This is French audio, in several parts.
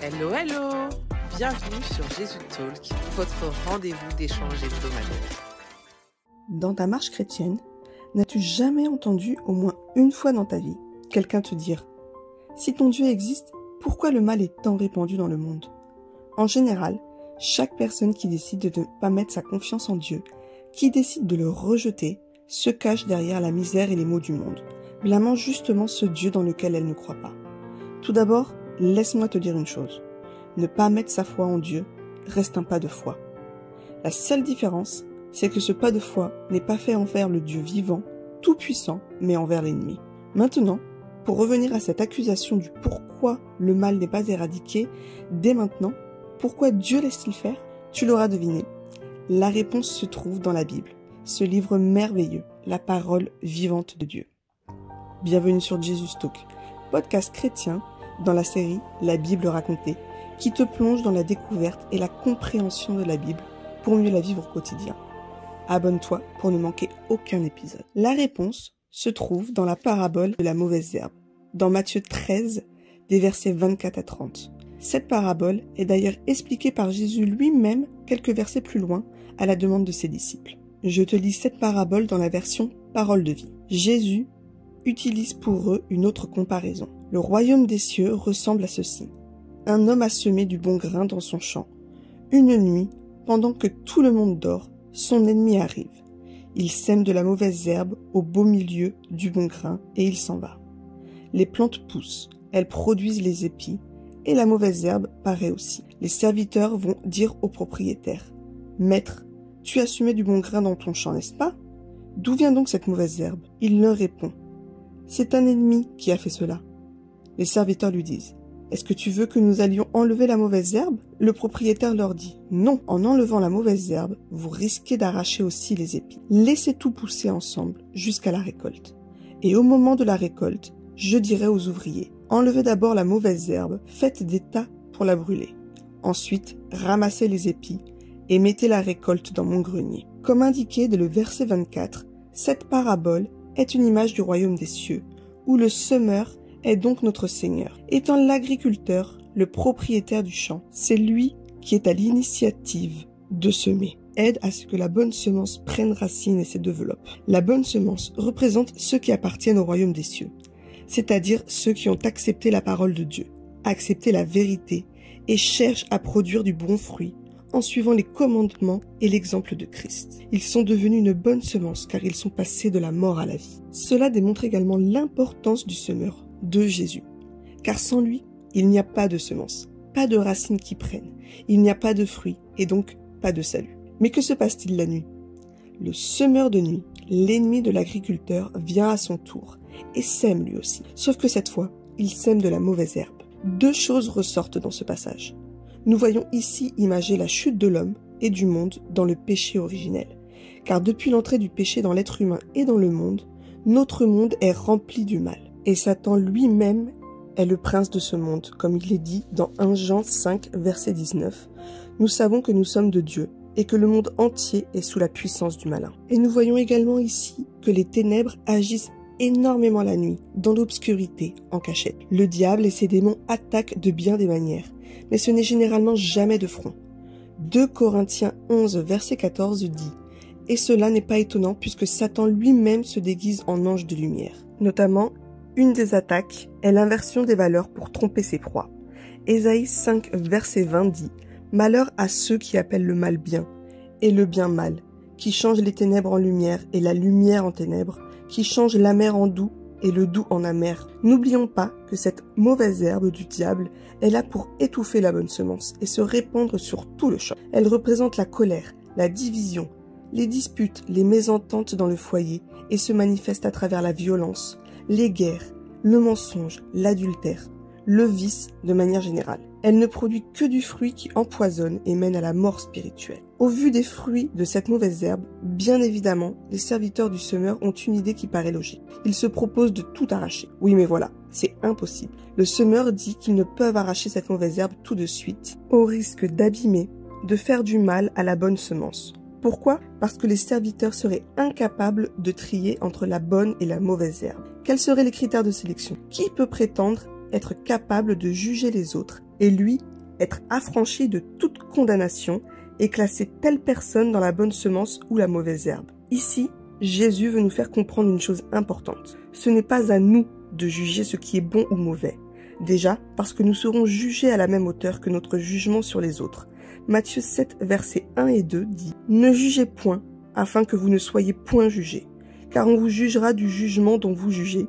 Hello, hello! Bienvenue sur Jésus Talk, votre rendez-vous d'échange hebdomadaire. Dans ta marche chrétienne, n'as-tu jamais entendu au moins une fois dans ta vie quelqu'un te dire « Si ton Dieu existe, pourquoi le mal est tant répandu dans le monde ?» En général, chaque personne qui décide de ne pas mettre sa confiance en Dieu, qui décide de le rejeter, se cache derrière la misère et les maux du monde, blâmant justement ce Dieu dans lequel elle ne croit pas. Tout d'abord, laisse-moi te dire une chose. Ne pas mettre sa foi en Dieu reste un pas de foi. La seule différence, c'est que ce pas de foi n'est pas fait envers le Dieu vivant, tout-puissant, mais envers l'ennemi. Maintenant, pour revenir à cette accusation du pourquoi le mal n'est pas éradiqué, dès maintenant, pourquoi Dieu laisse-t-il faire? Tu l'auras deviné. La réponse se trouve dans la Bible, ce livre merveilleux, la parole vivante de Dieu. Bienvenue sur Jesus Talk, podcast chrétien dans la série La Bible racontée, qui te plonge dans la découverte et la compréhension de la Bible pour mieux la vivre au quotidien. Abonne-toi pour ne manquer aucun épisode. La réponse se trouve dans la parabole de la mauvaise herbe, dans Matthieu 13, des versets 24 à 30. Cette parabole est d'ailleurs expliquée par Jésus lui-même quelques versets plus loin à la demande de ses disciples. Je te lis cette parabole dans la version Parole de vie. Jésus utilise pour eux une autre comparaison. Le royaume des cieux ressemble à ceci. Un homme a semé du bon grain dans son champ. Une nuit, pendant que tout le monde dort, son ennemi arrive. Il sème de la mauvaise herbe au beau milieu du bon grain et il s'en va. Les plantes poussent, elles produisent les épis et la mauvaise herbe paraît aussi. Les serviteurs vont dire au propriétaire « Maître, tu as semé du bon grain dans ton champ, n'est-ce pas? D'où vient donc cette mauvaise herbe ?» Il leur répond « C'est un ennemi qui a fait cela. » Les serviteurs lui disent « Est-ce que tu veux que nous allions enlever la mauvaise herbe ?» Le propriétaire leur dit « Non, en enlevant la mauvaise herbe, vous risquez d'arracher aussi les épis. Laissez tout pousser ensemble jusqu'à la récolte. Et au moment de la récolte, je dirai aux ouvriers « Enlevez d'abord la mauvaise herbe, faites des tas pour la brûler. Ensuite, ramassez les épis et mettez la récolte dans mon grenier. » Comme indiqué dès le verset 24, cette parabole est une image du royaume des cieux, où le semeur est donc notre Seigneur. Étant l'agriculteur, le propriétaire du champ, c'est lui qui est à l'initiative de semer. Aide à ce que la bonne semence prenne racine et se développe. La bonne semence représente ceux qui appartiennent au royaume des cieux, c'est-à-dire ceux qui ont accepté la parole de Dieu, accepté la vérité et cherchent à produire du bon fruit en suivant les commandements et l'exemple de Christ. Ils sont devenus une bonne semence car ils sont passés de la mort à la vie. Cela démontre également l'importance du semeur, de Jésus. Car sans lui, il n'y a pas de semence, pas de racines qui prennent, il n'y a pas de fruits et donc pas de salut. Mais que se passe-t-il la nuit? Le semeur de nuit, l'ennemi de l'agriculteur, vient à son tour et sème lui aussi. Sauf que cette fois, il sème de la mauvaise herbe. Deux choses ressortent dans ce passage. Nous voyons ici imagée la chute de l'homme et du monde dans le péché originel. Car depuis l'entrée du péché dans l'être humain et dans le monde, notre monde est rempli du mal. Et Satan lui-même est le prince de ce monde, comme il est dit dans 1 Jean 5, verset 19. Nous savons que nous sommes de Dieu et que le monde entier est sous la puissance du malin. Et nous voyons également ici que les ténèbres agissent énormément la nuit, dans l'obscurité, en cachette. Le diable et ses démons attaquent de bien des manières, mais ce n'est généralement jamais de front. 2 Corinthiens 11, verset 14 dit « Et cela n'est pas étonnant puisque Satan lui-même se déguise en ange de lumière. » Notamment, une des attaques est l'inversion des valeurs pour tromper ses proies. Ésaïe 5, verset 20 dit « Malheur à ceux qui appellent le mal bien et le bien mal, qui changent les ténèbres en lumière et la lumière en ténèbres, qui changent l'amer en doux et le doux en amer. » N'oublions pas que cette mauvaise herbe du diable est là pour étouffer la bonne semence et se répandre sur tout le champ. Elle représente la colère, la division, les disputes, les mésententes dans le foyer et se manifeste à travers la violence, les guerres, le mensonge, l'adultère, le vice de manière générale. Elle ne produit que du fruit qui empoisonne et mène à la mort spirituelle. Au vu des fruits de cette mauvaise herbe, bien évidemment, les serviteurs du semeur ont une idée qui paraît logique. Ils se proposent de tout arracher. Oui, mais voilà, c'est impossible. Le semeur dit qu'ils ne peuvent arracher cette mauvaise herbe tout de suite, au risque d'abîmer, de faire du mal à la bonne semence. Pourquoi? Parce que les serviteurs seraient incapables de trier entre la bonne et la mauvaise herbe. Quels seraient les critères de sélection? Qui peut prétendre être capable de juger les autres et lui être affranchi de toute condamnation et classer telle personne dans la bonne semence ou la mauvaise herbe. Ici, Jésus veut nous faire comprendre une chose importante. Ce n'est pas à nous de juger ce qui est bon ou mauvais. Déjà, parce que nous serons jugés à la même hauteur que notre jugement sur les autres. Matthieu 7, versets 1 et 2 dit « Ne jugez point, afin que vous ne soyez point jugés, car on vous jugera du jugement dont vous jugez,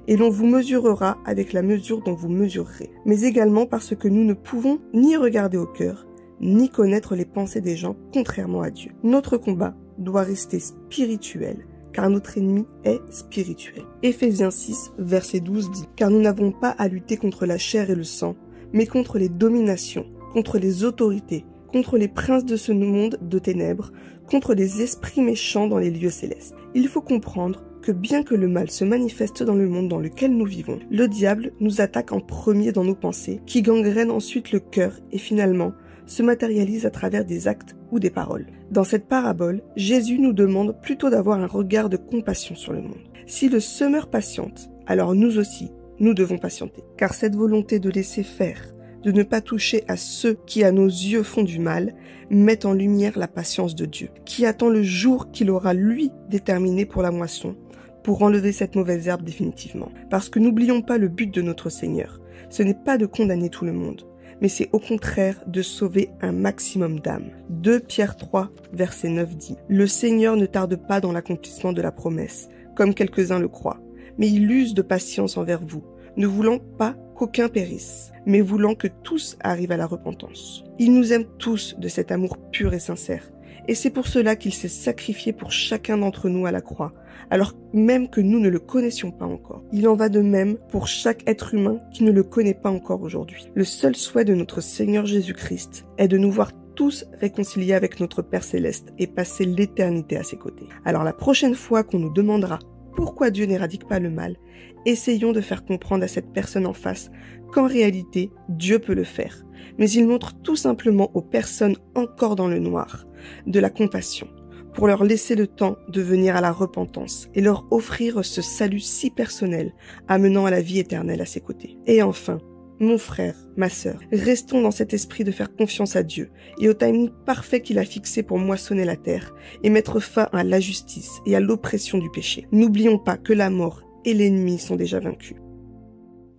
et l'on vous mesurera avec la mesure dont vous mesurerez. Mais également parce que nous ne pouvons ni regarder au cœur, ni connaître les pensées des gens contrairement à Dieu. Notre combat doit rester spirituel, car notre ennemi est spirituel. » Éphésiens 6, verset 12 dit « Car nous n'avons pas à lutter contre la chair et le sang, mais contre les dominations, contre les autorités, contre les princes de ce monde de ténèbres, contre les esprits méchants dans les lieux célestes. » Il faut comprendre que bien que le mal se manifeste dans le monde dans lequel nous vivons, le diable nous attaque en premier dans nos pensées, qui gangrènent ensuite le cœur et finalement se matérialise à travers des actes ou des paroles. Dans cette parabole, Jésus nous demande plutôt d'avoir un regard de compassion sur le monde. Si le semeur patiente, alors nous aussi, nous devons patienter. Car cette volonté de laisser faire, de ne pas toucher à ceux qui à nos yeux font du mal, met en lumière la patience de Dieu, qui attend le jour qu'il aura lui déterminé pour la moisson, pour enlever cette mauvaise herbe définitivement. Parce que n'oublions pas le but de notre Seigneur, ce n'est pas de condamner tout le monde, mais c'est au contraire de sauver un maximum d'âmes. 2 Pierre 3, verset 9 dit « Le Seigneur ne tarde pas dans l'accomplissement de la promesse, comme quelques-uns le croient, mais il use de patience envers vous, ne voulant pas qu'aucun périsse, mais voulant que tous arrivent à la repentance. Il nous aime tous de cet amour pur et sincère, et c'est pour cela qu'il s'est sacrifié pour chacun d'entre nous à la croix, alors même que nous ne le connaissions pas encore. Il en va de même pour chaque être humain qui ne le connaît pas encore aujourd'hui. Le seul souhait de notre Seigneur Jésus-Christ est de nous voir tous réconciliés avec notre Père Céleste et passer l'éternité à ses côtés. Alors la prochaine fois qu'on nous demandera pourquoi Dieu n'éradique pas le mal, essayons de faire comprendre à cette personne en face qu'en réalité, Dieu peut le faire. Mais il montre tout simplement aux personnes encore dans le noir de la compassion, pour leur laisser le temps de venir à la repentance et leur offrir ce salut si personnel, amenant à la vie éternelle à ses côtés. Et enfin, mon frère, ma sœur, restons dans cet esprit de faire confiance à Dieu et au timing parfait qu'il a fixé pour moissonner la terre et mettre fin à l'injustice et à l'oppression du péché. N'oublions pas que la mort et l'ennemi sont déjà vaincus.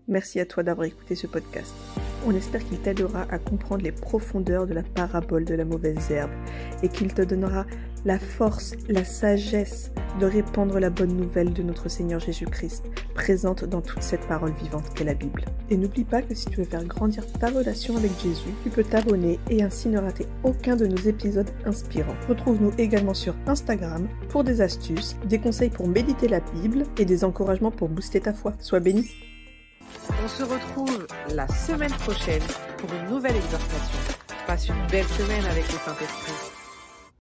Merci à toi d'avoir écouté ce podcast. On espère qu'il t'aidera à comprendre les profondeurs de la parabole de la mauvaise herbe et qu'il te donnera la force, la sagesse de répandre la bonne nouvelle de notre Seigneur Jésus-Christ, présente dans toute cette parole vivante qu'est la Bible. Et n'oublie pas que si tu veux faire grandir ta relation avec Jésus, tu peux t'abonner et ainsi ne rater aucun de nos épisodes inspirants. Retrouve-nous également sur Instagram pour des astuces, des conseils pour méditer la Bible et des encouragements pour booster ta foi. Sois béni! On se retrouve la semaine prochaine pour une nouvelle exhortation. Passe une belle semaine avec le Saint-Esprit.